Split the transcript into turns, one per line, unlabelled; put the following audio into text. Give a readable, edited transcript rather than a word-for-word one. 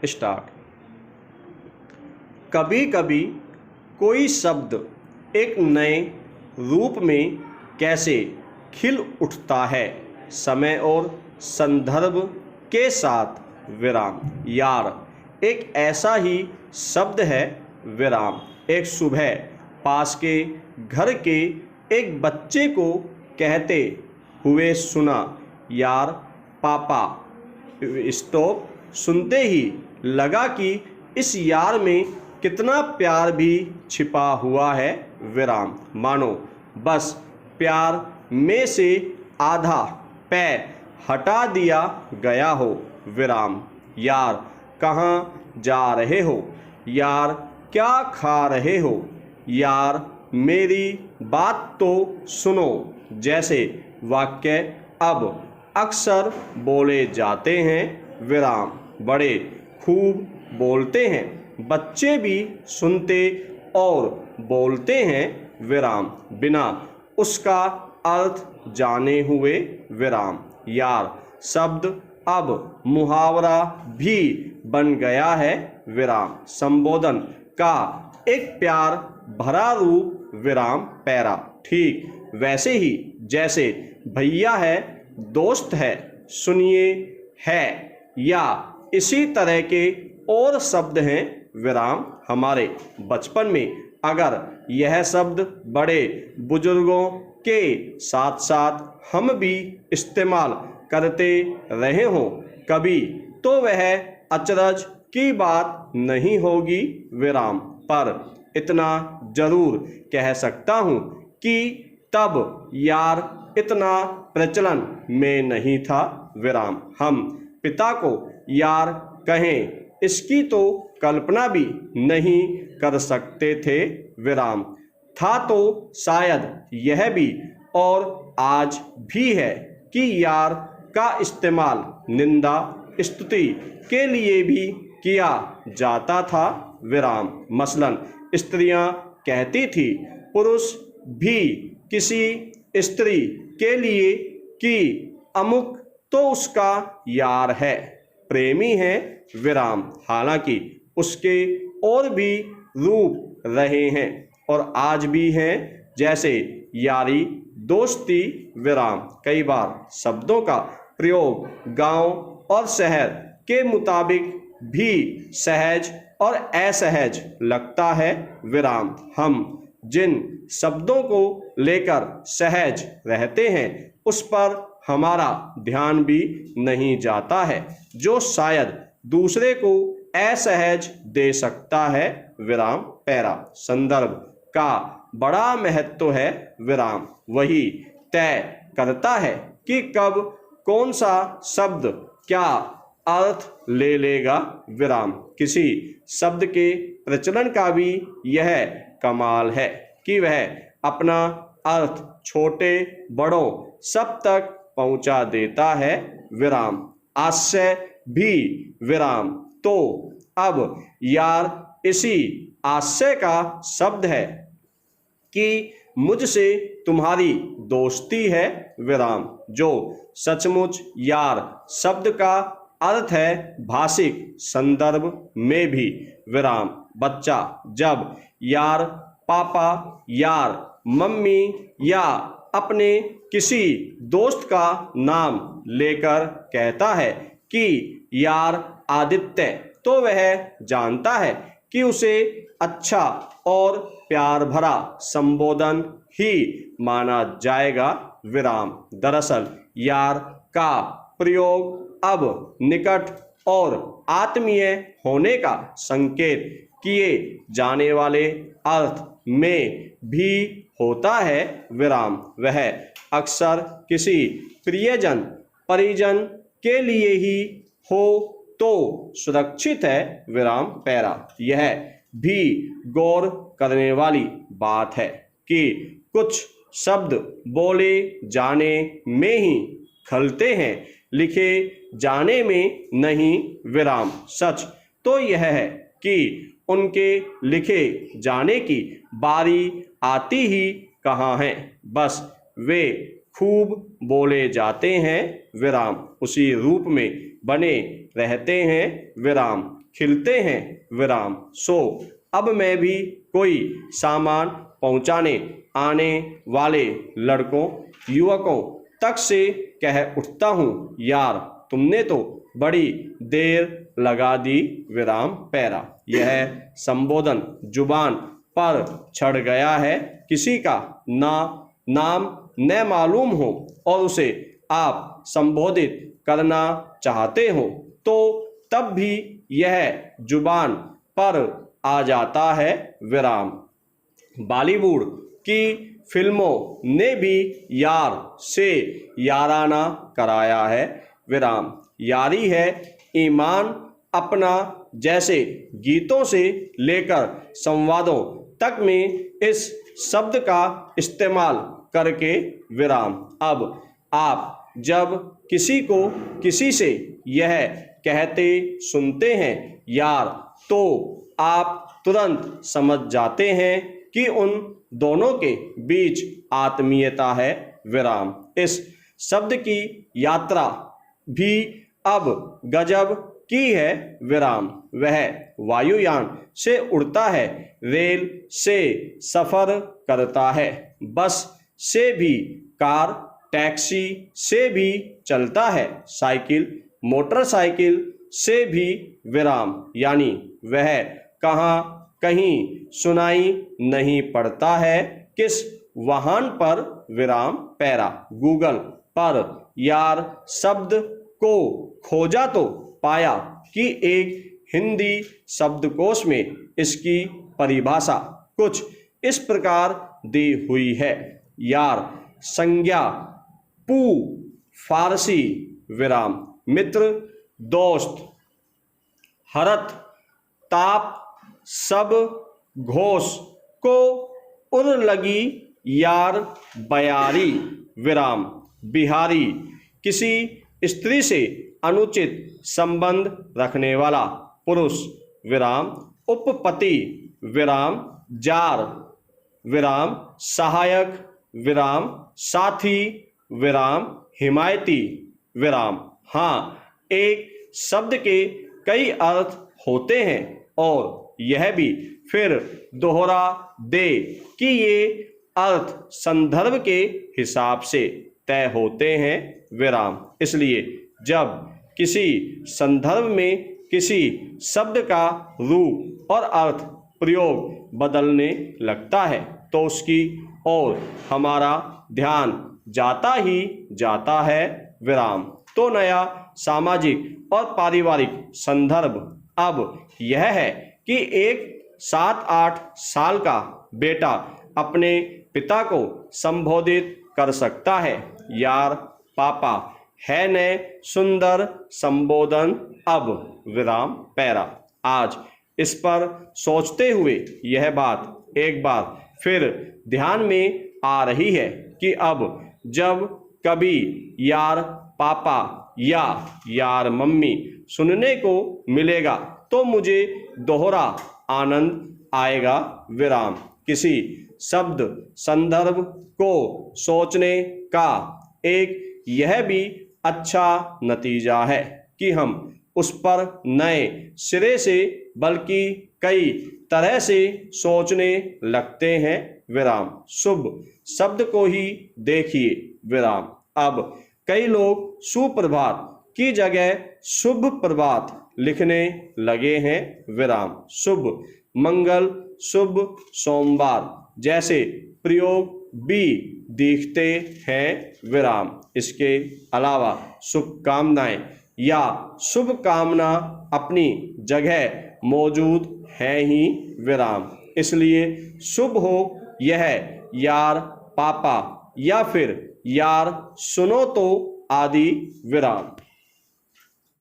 Start. कभी कभी कोई शब्द एक नए रूप में कैसे खिल उठता है, समय और संदर्भ के साथ। विराम। यार, एक ऐसा ही शब्द है विराम। एक सुबह पास के घर के एक बच्चे को कहते हुए सुना, यार पापा। स्टॉप सुनते ही लगा कि इस यार में कितना प्यार भी छिपा हुआ है। विराम। मानो बस प्यार में से आधा पैर हटा दिया गया हो। विराम। यार, कहाँ जा रहे हो? यार, क्या खा रहे हो? यार, मेरी बात तो सुनो। जैसे वाक्य अब अक्सर बोले जाते हैं। विराम। बड़े खूब बोलते हैं, बच्चे भी सुनते और बोलते हैं। विराम। बिना उसका अर्थ जाने हुए। विराम। यार शब्द अब मुहावरा भी बन गया है। विराम। संबोधन का एक प्यार भरा रूप। विराम पैरा। ठीक वैसे ही जैसे भैया है, दोस्त है, सुनिए है, या इसी तरह के और शब्द हैं। विराम। हमारे बचपन में अगर यह शब्द बड़े बुजुर्गों के साथ साथ हम भी इस्तेमाल करते रहे हों कभी, तो वह अचरज की बात नहीं होगी। विराम। पर इतना जरूर कह सकता हूँ कि तब यार इतना प्रचलन में नहीं था। विराम। हम पिता को यार कहें, इसकी तो कल्पना भी नहीं कर सकते थे। विराम। था तो शायद यह भी और आज भी है कि यार का इस्तेमाल निंदा स्तुति के लिए भी किया जाता था। विराम। मसलन स्त्रियां कहती थी, पुरुष भी किसी स्त्री के लिए कि अमुक तो उसका यार है, प्रेमी है। विराम। हालांकि उसके और भी रूप रहे हैं और आज भी हैं, जैसे यारी, दोस्ती। विराम। कई बार शब्दों का प्रयोग गांव और शहर के मुताबिक भी सहज और असहज लगता है। विराम। हम जिन शब्दों को लेकर सहज रहते हैं उस पर हमारा ध्यान भी नहीं जाता है, जो शायद दूसरे को असहज दे सकता है। विराम पैरा। संदर्भ का बड़ा महत्व है। विराम। वही तय करता है कि कब कौन सा शब्द क्या अर्थ ले लेगा। विराम। किसी शब्द के प्रचलन का भी यह कमाल है कि वह अपना अर्थ छोटे बड़ों सब तक पहुंचा देता है। विराम। आशय भी। विराम। तो अब यार इसी आशय का शब्द है कि मुझसे तुम्हारी दोस्ती है। विराम। जो सचमुच यार शब्द का अर्थ है भाषिक संदर्भ में भी। विराम। बच्चा जब यार पापा, यार मम्मी या अपने किसी दोस्त का नाम लेकर कहता है कि यार आदित्य, तो वह जानता है कि उसे अच्छा और प्यार भरा संबोधन ही माना जाएगा। विराम। दरअसल यार का प्रयोग अब निकट और आत्मीय होने का संकेत किए जाने वाले अर्थ में भी होता है। विराम। वह अक्सर किसी प्रियजन परिजन के लिए ही हो तो सुरक्षित है। विराम पैरा। यह भी गौर करने वाली बात है कि कुछ शब्द बोले जाने में ही खलते हैं, लिखे जाने में नहीं। विराम। सच तो यह है कि उनके लिखे जाने की बारी आती ही कहाँ है, बस वे खूब बोले जाते हैं। विराम। उसी रूप में बने रहते हैं विराम, खिलते हैं विराम। सो अब मैं भी कोई सामान पहुंचाने आने वाले लड़कों युवकों तक से कह उठता हूँ, यार तुमने तो बड़ी देर लगा दी विराम पैरा। यह संबोधन जुबान पर चढ़ गया है, किसी का नाम न मालूम हो और उसे आप संबोधित करना चाहते हो तो तब भी यह जुबान पर आ जाता है विराम। बॉलीवुड की फिल्मों ने भी यार से याराना कराया है विराम। यारी है ईमान अपना जैसे गीतों से लेकर संवादों तक में इस शब्द का इस्तेमाल करके विराम। अब आप जब किसी को किसी से यह कहते सुनते हैं यार तो आप तुरंत समझ जाते हैं कि उन दोनों के बीच आत्मीयता है विराम। इस शब्द की यात्रा भी अब गजब की है विराम। वह वायुयान से उड़ता है, रेल से सफर करता है, बस से भी, कार टैक्सी से भी चलता है, साइकिल मोटरसाइकिल से भी विराम। यानी वह कहीं सुनाई नहीं पड़ता है किस वाहन पर विराम पैरा। गूगल पर यार शब्द को खोजा तो पाया कि एक हिंदी शब्दकोश में इसकी परिभाषा कुछ इस प्रकार दी हुई है। यार संज्ञा पू फारसी विराम मित्र दोस्त हरत ताप सब घोष को उर लगी यार बयारी विराम। बिहारी किसी स्त्री से अनुचित संबंध रखने वाला पुरुष विराम। उपपति विराम जार विराम सहायक विराम साथी विराम हिमायती विराम। हाँ, एक शब्द के कई अर्थ होते हैं और यह भी फिर दोहरा दे कि ये अर्थ संदर्भ के हिसाब से तय होते हैं विराम। इसलिए जब किसी संदर्भ में किसी शब्द का रूप और अर्थ प्रयोग बदलने लगता है तो उसकी ओर हमारा ध्यान जाता ही जाता है विराम। तो नया सामाजिक और पारिवारिक संदर्भ अब यह है कि एक 7-8 साल का बेटा अपने पिता को संबोधित कर सकता है यार पापा है ने सुंदर संबोधन अब विराम पैरा। आज इस पर सोचते हुए यह बात एक बार फिर ध्यान में आ रही है कि अब जब कभी यार पापा या यार मम्मी सुनने को मिलेगा तो मुझे दोहरा आनंद आएगा विराम। किसी शब्द संदर्भ को सोचने का एक यह भी अच्छा नतीजा है कि हम उस पर नए सिरे से बल्कि कई तरह से सोचने लगते हैं विराम। शुभ शब्द को ही देखिए विराम। अब कई लोग सुप्रभात की जगह शुभ प्रभात लिखने लगे हैं विराम। शुभ मंगल शुभ सोमवार जैसे प्रयोग भी दिखते हैं विराम। इसके अलावा शुभकामनाएं या शुभकामना अपनी जगह मौजूद है ही विराम। इसलिए शुभ हो यह यार पापा या फिर यार सुनो तो आदि विराम।